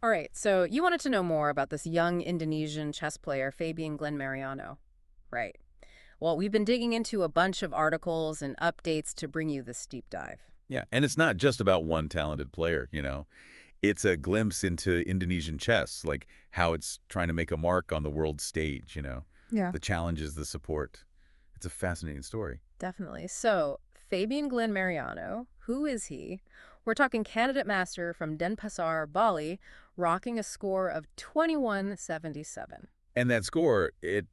All right, so you wanted to know more about this young Indonesian chess player, Fabian Mariano, right? Well, we've been digging into a bunch of articles and updates to bring you this deep dive. Yeah, and it's not just about one talented player. It's a glimpse into Indonesian chess, like how it's trying to make a mark on the world stage. Yeah. The challenges, the support. It's a fascinating story. Definitely. So, Fabian Mariano, who is he? We're talking candidate master from Denpasar, Bali, rocking a score of 2177. And that score, it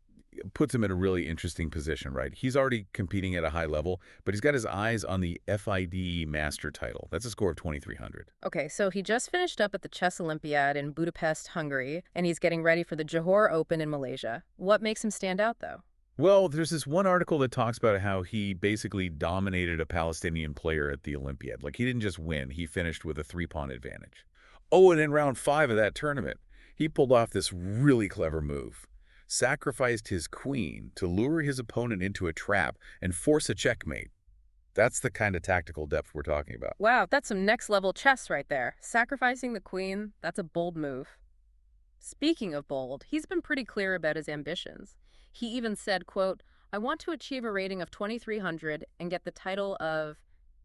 puts him in a really interesting position, right? He's already competing at a high level, but he's got his eyes on the FID master title. That's a score of 2,300. Okay, so he just finished up at the Chess Olympiad in Budapest, Hungary, and he's getting ready for the Johor Open in Malaysia. What makes him stand out, though? Well, there's this one article that talks about how he basically dominated a Palestinian player at the Olympiad. Like, he didn't just win, he finished with a three-pawn advantage. Oh, and in round 5 of that tournament, he pulled off this really clever move. Sacrificed his queen to lure his opponent into a trap and force a checkmate. That's the kind of tactical depth we're talking about. Wow, that's some next level chess right there. Sacrificing the queen, that's a bold move. Speaking of bold, he's been pretty clear about his ambitions. He even said, quote, I want to achieve a rating of 2300 and get the title of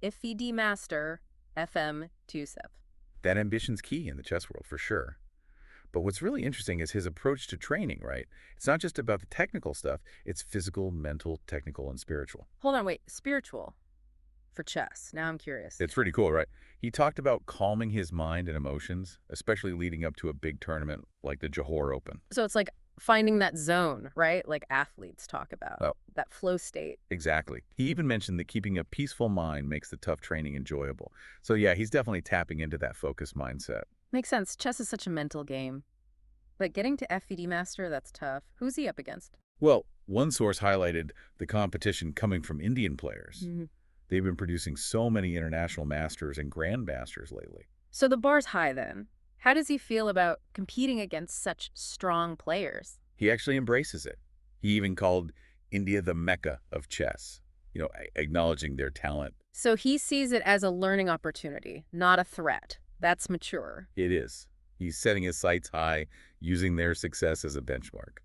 FED Master FM 27. That ambition's key in the chess world, for sure. But what's really interesting is his approach to training, right? It's not just about the technical stuff. It's physical, mental, technical, and spiritual. Hold on, wait, spiritual for chess. Now I'm curious. It's pretty cool, right? He talked about calming his mind and emotions, especially leading up to a big tournament like the Johor Open. So it's like finding that zone, right? Like athletes talk about, Oh, that flow state. exactly. He even mentioned that keeping a peaceful mind makes the tough training enjoyable. So yeah, he's definitely tapping into that focused mindset. Makes sense. Chess is such a mental game. But getting to FED Master, that's tough. Who's he up against? Well, one source highlighted the competition coming from Indian players. Mhm. They've been producing so many international masters and grandmasters lately. So the bar's high then. How does he feel about competing against such strong players? He actually embraces it. He even called India the Mecca of chess, acknowledging their talent. So he sees it as a learning opportunity, not a threat. That's mature. It is. He's setting his sights high, using their success as a benchmark.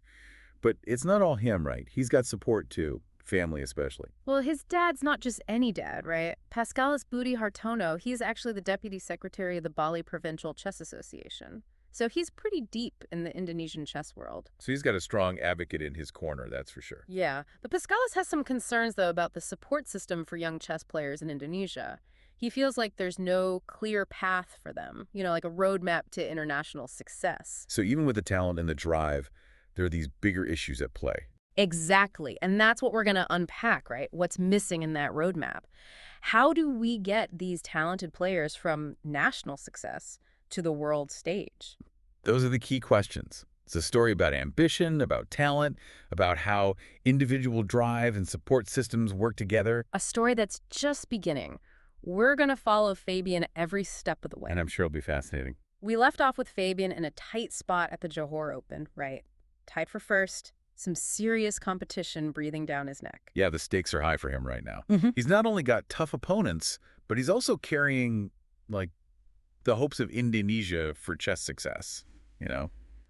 But it's not all him, right? He's got support too, family especially. Well, his dad's not just any dad, right? Pascalis Budi Hartono, he's actually the deputy secretary of the Bali Provincial Chess Association. So he's pretty deep in the Indonesian chess world. So he's got a strong advocate in his corner, that's for sure. Yeah, but Pascalis has some concerns, though, about the support system for young chess players in Indonesia. He feels like there's no clear path for them, like a roadmap to international success. So even with the talent and the drive, there are these bigger issues at play. Exactly. And that's what we're going to unpack, right? What's missing in that roadmap? How do we get these talented players from national success to the world stage? Those are the key questions. It's a story about ambition, about talent, about how individual drive and support systems work together. A story that's just beginning. We're going to follow Fabian every step of the way. And I'm sure it'll be fascinating. We left off with Fabian in a tight spot at the Johor Open, right? Tied for first, some serious competition breathing down his neck. Yeah, the stakes are high for him right now. Mhm. He's not only got tough opponents, but he's also carrying, like, the hopes of Indonesia for chess success.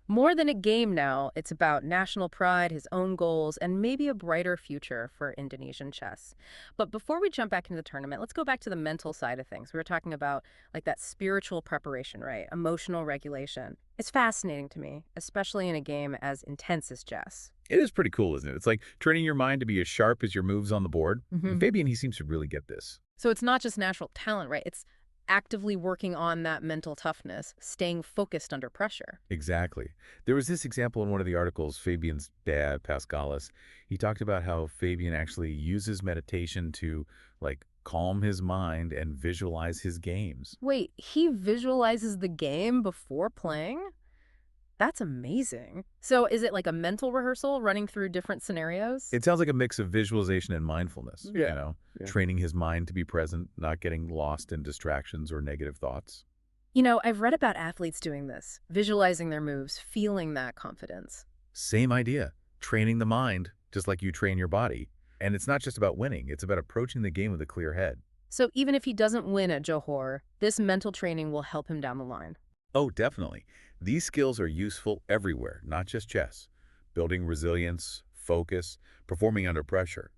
More than a game now, it's about national pride, his own goals, and maybe a brighter future for Indonesian chess. But before we jump back into the tournament, let's go back to the mental side of things. We were talking about like that spiritual preparation, right? Emotional regulation. It's fascinating to me, especially in a game as intense as chess. It is pretty cool, isn't it? It's like training your mind to be as sharp as your moves on the board. And Fabian, he seems to really get this. So it's not just natural talent, right? It's actively working on that mental toughness, staying focused under pressure. Exactly. There was this example in one of the articles, Fabian's dad, Pascalis. He talked about how Fabian actually uses meditation to, like, calm his mind and visualize his games. Wait, he visualizes the game before playing? That's amazing. So is it like a mental rehearsal running through different scenarios? It sounds like a mix of visualization and mindfulness, Yeah. training his mind to be present, not getting lost in distractions or negative thoughts. I've read about athletes doing this, visualizing their moves, feeling that confidence. Same idea, training the mind, just like you train your body. And it's not just about winning, it's about approaching the game with a clear head. So even if he doesn't win at Johor, this mental training will help him down the line. Oh, definitely. These skills are useful everywhere, not just chess. Building resilience, focus, performing under pressure.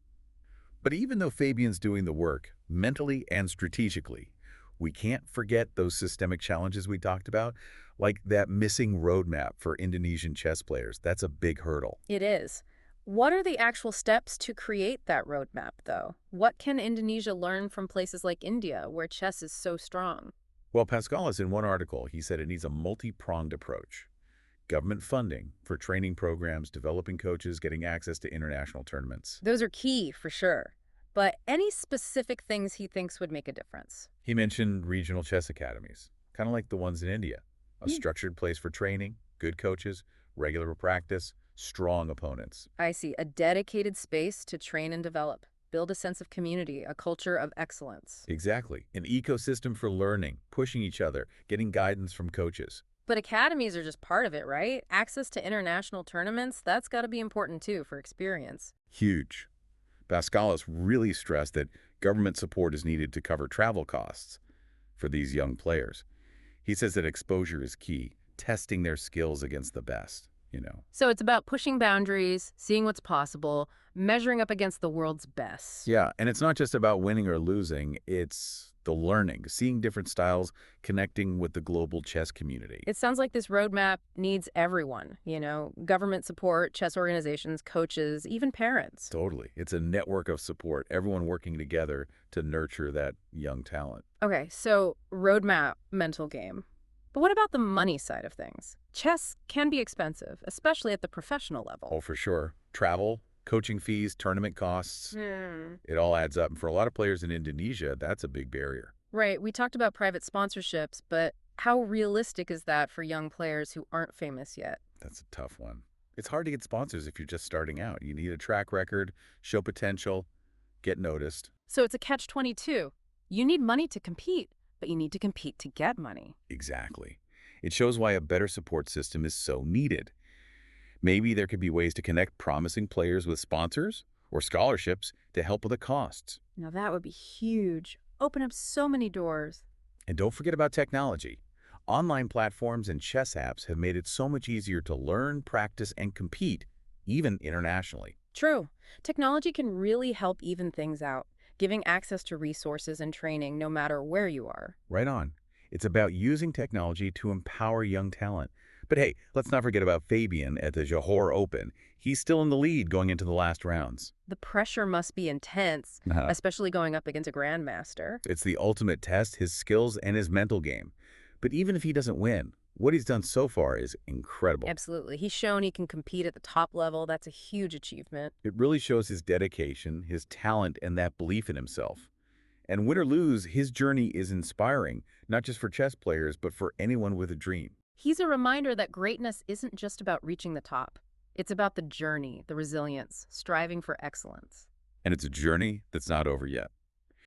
But even though Fabian's doing the work, mentally and strategically, we can't forget those systemic challenges we talked about, like that missing roadmap for Indonesian chess players. That's a big hurdle. It is. What are the actual steps to create that roadmap, though? What can Indonesia learn from places like India, where chess is so strong? Well, Pascalis, in one article, he said it needs a multi-pronged approach. Government funding for training programs, developing coaches, getting access to international tournaments. Those are key, for sure. But any specific things he thinks would make a difference? He mentioned regional chess academies, kind of like the ones in India. A Hmm. structured place for training, good coaches, regular practice, strong opponents. I see. A dedicated space to train and develop. Build a sense of community, a culture of excellence. Exactly. An ecosystem for learning, pushing each other, getting guidance from coaches. But academies are just part of it, right? Access to international tournaments, that's got to be important too for experience. Huge. Pascalis really stressed that government support is needed to cover travel costs for these young players. He says that exposure is key, testing their skills against the best. So it's about pushing boundaries, seeing what's possible, measuring up against the world's best. Yeah, and it's not just about winning or losing, it's the learning, seeing different styles, connecting with the global chess community. It sounds like this roadmap needs everyone, government support, chess organizations, coaches, even parents. Totally. It's a network of support, everyone working together to nurture that young talent. Okay, so roadmap, mental game. But what about the money side of things? Chess can be expensive, especially at the professional level. Oh, for sure. Travel, coaching fees, tournament costs, Hmm. it all adds up. And for a lot of players in Indonesia, that's a big barrier. Right, we talked about private sponsorships, but how realistic is that for young players who aren't famous yet? That's a tough one. It's hard to get sponsors if you're just starting out. You need a track record, show potential, get noticed. So it's a catch-22. You need money to compete, but you need to compete to get money. Exactly. It shows why a better support system is so needed. Maybe there could be ways to connect promising players with sponsors or scholarships to help with the costs. Now that would be huge. Open up so many doors. And don't forget about technology. Online platforms and chess apps have made it so much easier to learn, practice, and compete, even internationally. True. Technology can really help even things out, giving access to resources and training no matter where you are. Right on. It's about using technology to empower young talent. But hey, let's not forget about Fabian at the Johor Open. He's still in the lead going into the last rounds. The pressure must be intense, Uh-huh. especially going up against a grandmaster. It's the ultimate test, his skills and his mental game. But even if he doesn't win, what he's done so far is incredible. Absolutely. He's shown he can compete at the top level. That's a huge achievement. It really shows his dedication, his talent, and that belief in himself. And win or lose, his journey is inspiring, not just for chess players, but for anyone with a dream. He's a reminder that greatness isn't just about reaching the top. It's about the journey, the resilience, striving for excellence. And it's a journey that's not over yet.